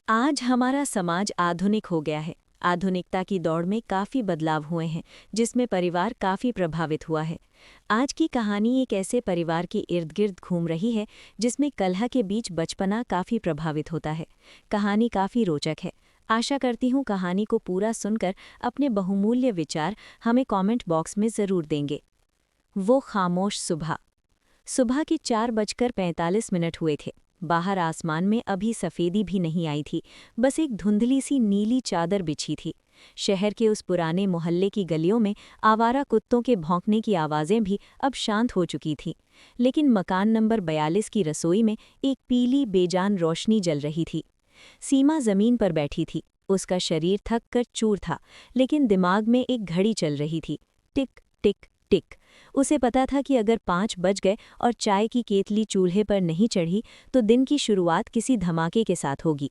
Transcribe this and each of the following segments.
आज हमारा समाज आधुनिक हो गया है। आधुनिकता की दौड़ में काफ़ी बदलाव हुए हैं, जिसमें परिवार काफ़ी प्रभावित हुआ है। आज की कहानी एक ऐसे परिवार के इर्द गिर्द घूम रही है, जिसमें कलह के बीच बचपना काफ़ी प्रभावित होता है। कहानी काफ़ी रोचक है। आशा करती हूँ कहानी को पूरा सुनकर अपने बहुमूल्य विचार हमें कमेंट बॉक्स में ज़रूर देंगे। वो खामोश सुबह। सुबह के 4:45 हुए थे। बाहर आसमान में अभी सफ़ेदी भी नहीं आई थी, बस एक धुंधली सी नीली चादर बिछी थी। शहर के उस पुराने मोहल्ले की गलियों में आवारा कुत्तों के भौंकने की आवाज़ें भी अब शांत हो चुकी थीं, लेकिन मकान नंबर 42 की रसोई में एक पीली बेजान रोशनी जल रही थी। सीमा ज़मीन पर बैठी थी। उसका शरीर थक कर चूर था, लेकिन दिमाग में एक घड़ी चल रही थी, टिक टिक टिक। उसे पता था कि अगर 5 बज गए और चाय की केतली चूल्हे पर नहीं चढ़ी तो दिन की शुरुआत किसी धमाके के साथ होगी।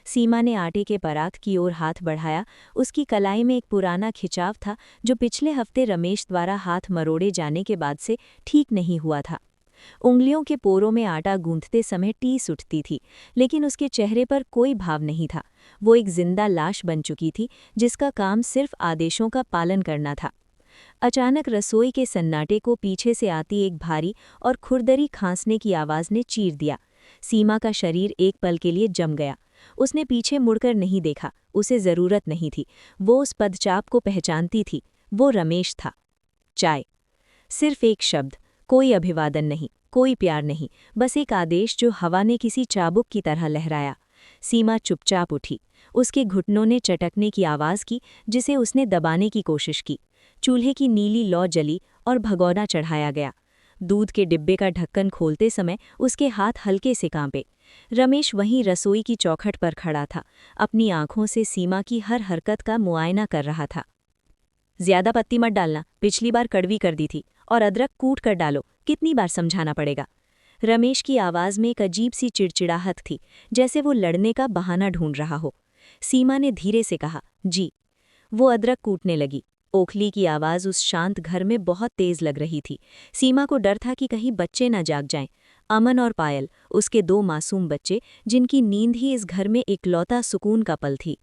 सीमा ने आटे के परात की ओर हाथ बढ़ाया। उसकी कलाई में एक पुराना खिंचाव था, जो पिछले हफ्ते रमेश द्वारा हाथ मरोड़े जाने के बाद से ठीक नहीं हुआ था। उंगलियों के पोरों में आटा गूंथते समय टीस उठती थी, लेकिन उसके चेहरे पर कोई भाव नहीं था। वो एक जिंदा लाश बन चुकी थी, जिसका काम सिर्फ आदेशों का पालन करना था। अचानक रसोई के सन्नाटे को पीछे से आती एक भारी और खुरदरी खांसने की आवाज़ ने चीर दिया। सीमा का शरीर एक पल के लिए जम गया। उसने पीछे मुड़कर नहीं देखा, उसे ज़रूरत नहीं थी। वो उस पदचाप को पहचानती थी। वो रमेश था। चाय। सिर्फ एक शब्द, कोई अभिवादन नहीं, कोई प्यार नहीं, बस एक आदेश जो हवा ने किसी चाबुक की तरह लहराया। सीमा चुपचाप उठी। उसके घुटनों ने चटकने की आवाज़ की, जिसे उसने दबाने की कोशिश की। चूल्हे की नीली लौ जली और भगोना चढ़ाया गया। दूध के डिब्बे का ढक्कन खोलते समय उसके हाथ हल्के से कांपे। रमेश वहीं रसोई की चौखट पर खड़ा था, अपनी आंखों से सीमा की हर हरकत का मुआयना कर रहा था। ज्यादा पत्ती मत डालना, पिछली बार कड़वी कर दी थी, और अदरक कूट कर डालो, कितनी बार समझाना पड़ेगा। रमेश की आवाज़ में एक अजीब सी चिड़चिड़ाहट थी, जैसे वो लड़ने का बहाना ढूंढ रहा हो। सीमा ने धीरे से कहा, जी। वो अदरक कूटने लगी। ओखली की आवाज़ उस शांत घर में बहुत तेज लग रही थी। सीमा को डर था कि कहीं बच्चे न जाग जाएं। अमन और पायल, उसके 2 मासूम बच्चे, जिनकी नींद ही इस घर में इकलौता सुकून का पल थी।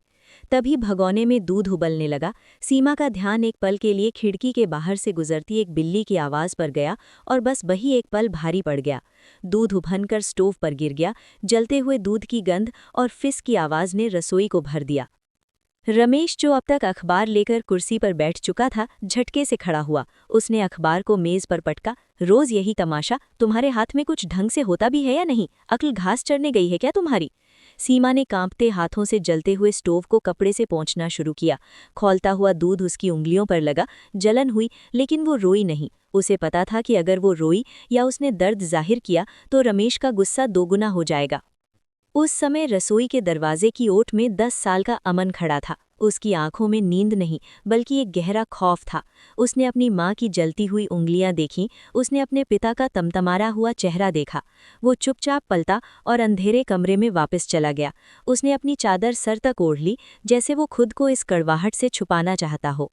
तभी भगोने में दूध उबलने लगा। सीमा का ध्यान एक पल के लिए खिड़की के बाहर से गुजरती एक बिल्ली की आवाज़ पर गया, और बस वही एक पल भारी पड़ गया। दूध उभनकर स्टोव पर गिर गया। जलते हुए दूध की गंध और फिस की आवाज़ ने रसोई को भर दिया। रमेश, जो अब तक अखबार लेकर कुर्सी पर बैठ चुका था, झटके से खड़ा हुआ। उसने अखबार को मेज पर पटका। रोज यही तमाशा, तुम्हारे हाथ में कुछ ढंग से होता भी है या नहीं? अक्ल घास चढ़ने गई है क्या तुम्हारी? सीमा ने कांपते हाथों से जलते हुए स्टोव को कपड़े से पोंछना शुरू किया। खौलता हुआ दूध उसकी उंगलियों पर लगा। जलन हुई, लेकिन वो रोई नहीं। उसे पता था कि अगर वो रोई या उसने दर्द जाहिर किया तो रमेश का गुस्सा दोगुना हो जाएगा। उस समय रसोई के दरवाजे की ओट में 10 साल का अमन खड़ा था। उसकी आंखों में नींद नहीं, बल्कि एक गहरा खौफ था। उसने अपनी माँ की जलती हुई उंगलियां देखीं। उसने अपने पिता का तमतमारा हुआ चेहरा देखा। वो चुपचाप पलटा और अंधेरे कमरे में वापस चला गया। उसने अपनी चादर सर तक ओढ़ ली, जैसे वो खुद को इस कड़वाहट से छुपाना चाहता हो।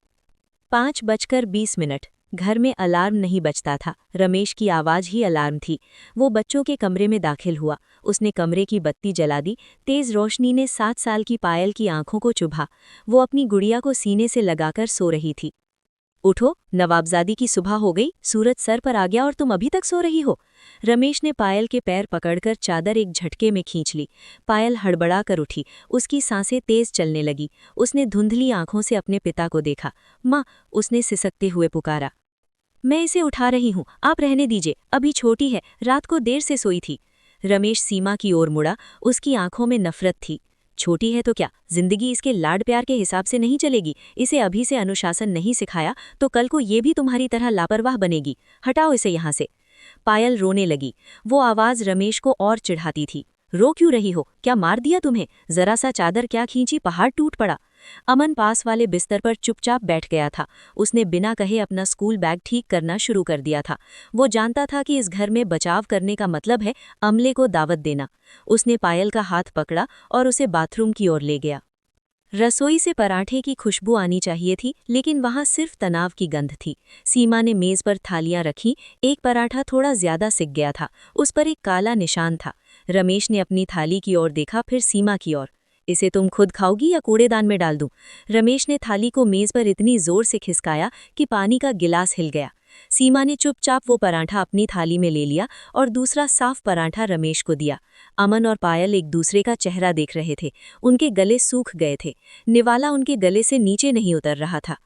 5:20। घर में अलार्म नहीं बजता था, रमेश की आवाज़ ही अलार्म थी। वो बच्चों के कमरे में दाखिल हुआ। उसने कमरे की बत्ती जला दी। तेज़ रोशनी ने 7 साल की पायल की आंखों को चुभा। वो अपनी गुड़िया को सीने से लगाकर सो रही थी। उठो, नवाबजादी की सुबह हो गई, सूरज सर पर आ गया और तुम अभी तक सो रही हो। रमेश ने पायल के पैर पकड़कर चादर एक झटके में खींच ली। पायल हड़बड़ा कर उठी। उसकी सांसें तेज चलने लगी। उसने धुंधली आंखों से अपने पिता को देखा। माँ, उसने सिसकते हुए पुकारा। मैं इसे उठा रही हूँ, आप रहने दीजिए, अभी छोटी है, रात को देर से सोई थी। रमेश सीमा की ओर मुड़ा। उसकी आंखों में नफरत थी। छोटी है तो क्या, जिंदगी इसके लाड प्यार के हिसाब से नहीं चलेगी? इसे अभी से अनुशासन नहीं सिखाया तो कल को ये भी तुम्हारी तरह लापरवाह बनेगी। हटाओ इसे यहाँ से। पायल रोने लगी। वो आवाज़ रमेश को और चिढ़ाती थी। रो क्यों रही हो? क्या मार दिया तुम्हें? जरा सा चादर क्या खींची, पहाड़ टूट पड़ा। अमन पास वाले बिस्तर पर चुपचाप बैठ गया था। उसने बिना कहे अपना स्कूल बैग ठीक करना शुरू कर दिया था। वो जानता था कि इस घर में बचाव करने का मतलब है अमले को दावत देना। उसने पायल का हाथ पकड़ा और उसे बाथरूम की ओर ले गया। रसोई से पराठे की खुशबू आनी चाहिए थी, लेकिन वहां सिर्फ तनाव की गंध थी। सीमा ने मेज पर थालियां रखी। एक पराठा थोड़ा ज्यादा सिक गया था। उस पर एक काला निशान था। रमेश ने अपनी थाली की ओर देखा, फिर सीमा की ओर। इसे तुम खुद खाओगी या कूड़ेदान में डाल दूं? रमेश ने थाली को मेज पर इतनी जोर से खिसकाया कि पानी का गिलास हिल गया। सीमा ने चुपचाप वो पराठा अपनी थाली में ले लिया और दूसरा साफ पराठा रमेश को दिया। अमन और पायल एक दूसरे का चेहरा देख रहे थे। उनके गले सूख गए थे। निवाला उनके गले से नीचे नहीं उतर रहा था।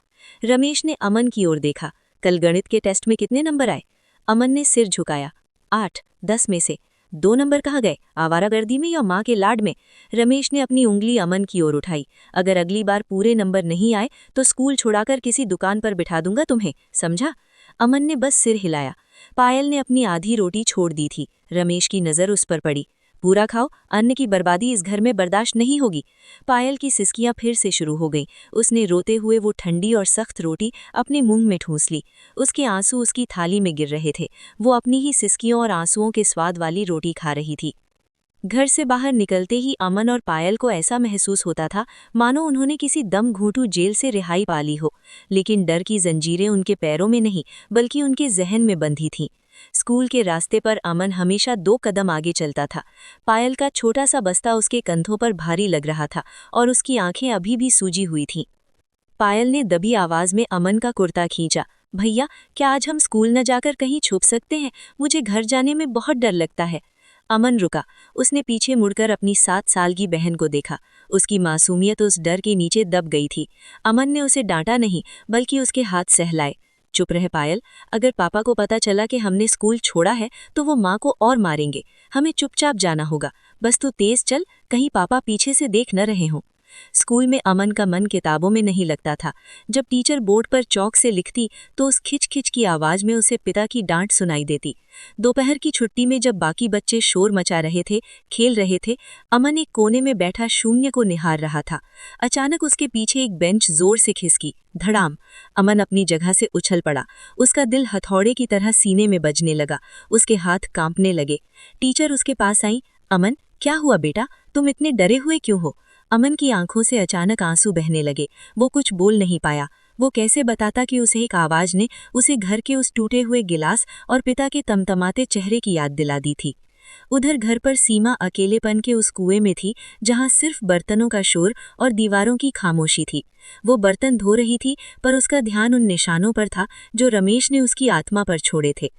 रमेश ने अमन की ओर देखा। कल गणित के टेस्ट में कितने नंबर आए? अमन ने सिर झुकाया। 8, 10 में से 2 नंबर कहाँ गए? आवारागर्दी में या माँ के लाड में? रमेश ने अपनी उंगली अमन की ओर उठाई। अगर अगली बार पूरे नंबर नहीं आए तो स्कूल छुड़ाकर किसी दुकान पर बिठा दूंगा तुम्हें, समझा? अमन ने बस सिर हिलाया। पायल ने अपनी आधी रोटी छोड़ दी थी। रमेश की नज़र उस पर पड़ी। पूरा खाओ, अन्न की बर्बादी इस घर में बर्दाश्त नहीं होगी। पायल की सिसकियां फिर से शुरू हो गईं। उसने रोते हुए वो ठंडी और सख्त रोटी अपने मुंह में ठूंस ली। उसके आंसू उसकी थाली में गिर रहे थे। वो अपनी ही सिसकियों और आंसुओं के स्वाद वाली रोटी खा रही थी। घर से बाहर निकलते ही अमन और पायल को ऐसा महसूस होता था मानो उन्होंने किसी दम घूंटू जेल से रिहाई पा ली हो, लेकिन डर की जंजीरें उनके पैरों में नहीं बल्कि उनके जहन में बंधी थीं। स्कूल के रास्ते पर अमन हमेशा 2 कदम आगे चलता था। पायल का छोटा सा बस्ता उसके कंधों पर भारी लग रहा था और उसकी आंखें अभी भी सूजी हुई थीं। पायल ने दबी आवाज में अमन का कुर्ता खींचा। भैया, क्या आज हम स्कूल न जाकर कहीं छुप सकते हैं? मुझे घर जाने में बहुत डर लगता है। अमन रुका। उसने पीछे मुड़कर अपनी 7 साल की बहन को देखा। उसकी मासूमियत उस डर के नीचे दब गई थी। अमन ने उसे डांटा नहीं बल्कि उसके हाथ सहलाए। चुप रहे पायल, अगर पापा को पता चला कि हमने स्कूल छोड़ा है तो वो माँ को और मारेंगे। हमें चुपचाप जाना होगा। बस तू तेज चल, कहीं पापा पीछे से देख न रहे हों। स्कूल में अमन का मन किताबों में नहीं लगता था। जब टीचर बोर्ड पर चौक से लिखती तो उस खिच-खिच की आवाज में उसे पिता की डांट सुनाई देती। दोपहर की छुट्टी में जब बाकी बच्चे शोर मचा रहे थे, खेल रहे थे, अमन एक कोने में बैठा शून्य को निहार रहा था। अचानक उसके पीछे एक बेंच जोर से खिसकी। धड़ाम! अमन अपनी जगह से उछल पड़ा। उसका दिल हथौड़े की तरह सीने में बजने लगा। उसके हाथ कांपने लगे। टीचर उसके पास आई। अमन, क्या हुआ बेटा? तुम इतने डरे हुए क्यों हो? अमन की आंखों से अचानक आंसू बहने लगे। वो कुछ बोल नहीं पाया। वो कैसे बताता कि उसे एक आवाज ने उसे घर के उस टूटे हुए गिलास और पिता के तमतमाते चेहरे की याद दिला दी थी। उधर घर पर सीमा अकेलेपन के उस कुएं में थी जहां सिर्फ बर्तनों का शोर और दीवारों की खामोशी थी। वो बर्तन धो रही थी पर उसका ध्यान उन निशानों पर था जो रमेश ने उसकी आत्मा पर छोड़े थे।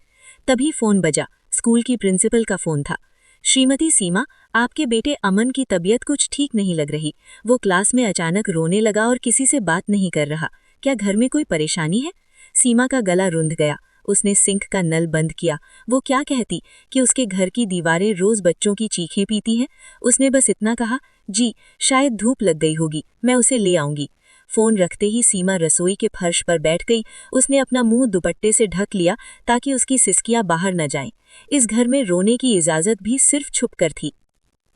तभी फोन बजा। स्कूल की प्रिंसिपल का फोन था। श्रीमती सीमा, आपके बेटे अमन की तबीयत कुछ ठीक नहीं लग रही। वो क्लास में अचानक रोने लगा और किसी से बात नहीं कर रहा। क्या घर में कोई परेशानी है? सीमा का गला रुंध गया। उसने सिंक का नल बंद किया। वो क्या कहती कि उसके घर की दीवारें रोज बच्चों की चीखें पीती हैं? उसने बस इतना कहा, जी शायद धूप लग गई होगी, मैं उसे ले आऊंगी। फोन रखते ही सीमा रसोई के फर्श पर बैठ गई। उसने अपना मुंह दुपट्टे से ढक लिया ताकि उसकी सिसकियां बाहर न जाएं। इस घर में रोने की इजाजत भी सिर्फ छुपकर थी।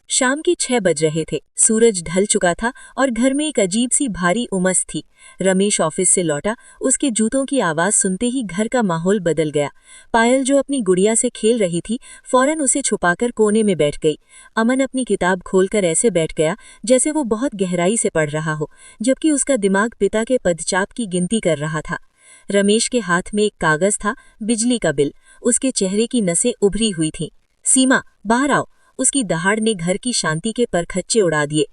शाम के 6 बज रहे थे। सूरज ढल चुका था और घर में एक अजीब सी भारी उमस थी। रमेश ऑफिस से लौटा। उसके जूतों की आवाज सुनते ही घर का माहौल बदल गया। पायल जो अपनी गुड़िया से खेल रही थी फौरन उसे छुपाकर कोने में बैठ गई। अमन अपनी किताब खोलकर ऐसे बैठ गया जैसे वो बहुत गहराई से पढ़ रहा हो, जबकि उसका दिमाग पिता के पदचाप की गिनती कर रहा था। रमेश के हाथ में एक कागज था, बिजली का बिल। उसके चेहरे की नसें उभरी हुई थीं। सीमा, बाहर आओ। उसकी दहाड़ ने घर की शांति के परखच्चे उड़ा दिए।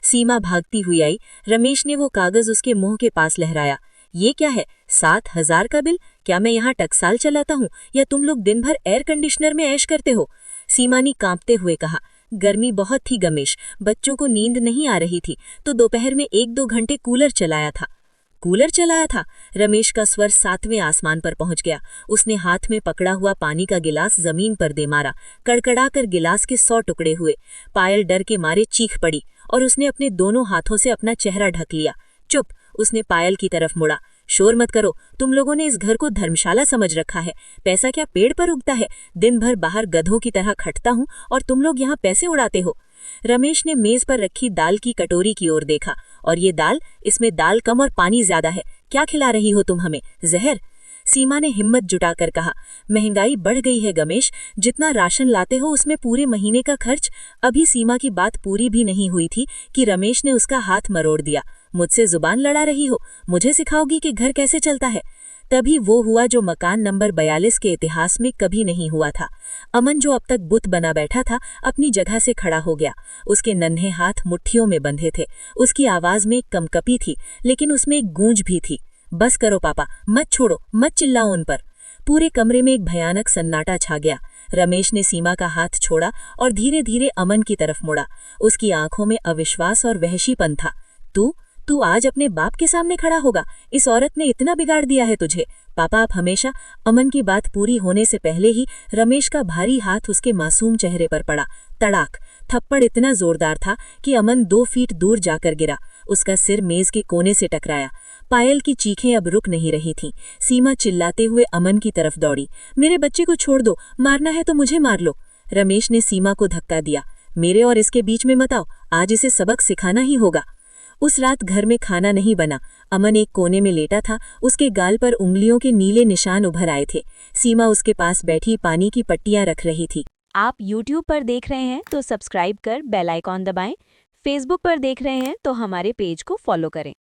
सीमा भागती हुई आई। रमेश ने वो कागज उसके मुंह के पास लहराया। ये क्या है? 7,000 का बिल? क्या मैं यहाँ टकसाल चलाता हूँ या तुम लोग दिन भर एयर कंडीशनर में ऐश करते हो? सीमा ने कांपते हुए कहा। गर्मी बहुत थी गमेश, बच्चों को नींद नहीं आ रही थी तो दोपहर में 1-2 घंटे कूलर चलाया था। कूलर चलाया था? रमेश का स्वर 7वें आसमान पर पहुंच गया। उसने हाथ में पकड़ा हुआ पानी का गिलास जमीन पर दे मारा। कड़कड़ाकर गिलास के 100 टुकड़े हुए। पायल डर के मारे चीख पड़ी और उसने अपने दोनों हाथों से अपना चेहरा ढक लिया। चुप! उसने पायल की तरफ मुड़ा। शोर मत करो। तुम लोगों ने इस घर को धर्मशाला समझ रखा है। पैसा क्या पेड़ पर उगता है? दिन भर बाहर गधों की तरह खटता हूँ और तुम लोग यहाँ पैसे उड़ाते हो। रमेश ने मेज पर रखी दाल की कटोरी की ओर देखा। और ये दाल? इसमें दाल कम और पानी ज्यादा है। क्या खिला रही हो तुम हमें? जहर? सीमा ने हिम्मत जुटाकर कहा। महंगाई बढ़ गई है गमेश, जितना राशन लाते हो उसमें पूरे महीने का खर्च। अभी सीमा की बात पूरी भी नहीं हुई थी कि रमेश ने उसका हाथ मरोड़ दिया। मुझसे जुबान लड़ा रही हो? मुझे सिखाओगी कि घर कैसे चलता है? तभी वो हुआ जो मकान नंबर 42 के इतिहास में कभी नहीं हुआ था। अमन, जो अब तक बुत बना बैठा था, अपनी जगह से खड़ा हो गया। उसके नन्हे हाथ मुट्ठियों में बंधे थे। उसकी आवाज में एक कंपकपी थी, लेकिन उसमें एक गूंज भी थी। बस करो पापा, मत छोड़ो, मत चिल्लाओ उन पर। पूरे कमरे में एक भयानक सन्नाटा छा गया। रमेश ने सीमा का हाथ छोड़ा और धीरे धीरे अमन की तरफ मुड़ा। उसकी आंखों में अविश्वास और वहशीपन था। तू आज अपने बाप के सामने खड़ा होगा? इस औरत ने इतना बिगाड़ दिया है तुझे? पापा, आप हमेशा। अमन की बात पूरी होने से पहले ही रमेश का भारी हाथ उसके मासूम चेहरे पर पड़ा। तड़ाक! थप्पड़ इतना जोरदार था कि अमन 2 फीट दूर जाकर गिरा। उसका सिर मेज के कोने से टकराया। पायल की चीखें अब रुक नहीं रही थीं। सीमा चिल्लाते हुए अमन की तरफ दौड़ी। मेरे बच्चे को छोड़ दो, मारना है तो मुझे मार लो। रमेश ने सीमा को धक्का दिया। मेरे और इसके बीच में मत आओ, आज इसे सबक सिखाना ही होगा। उस रात घर में खाना नहीं बना। अमन एक कोने में लेटा था। उसके गाल पर उंगलियों के नीले निशान उभर आए थे। सीमा उसके पास बैठी पानी की पट्टियां रख रही थी। आप YouTube पर देख रहे हैं तो सब्सक्राइब कर बेल आइकॉन दबाएं। Facebook पर देख रहे हैं तो हमारे पेज को फॉलो करें।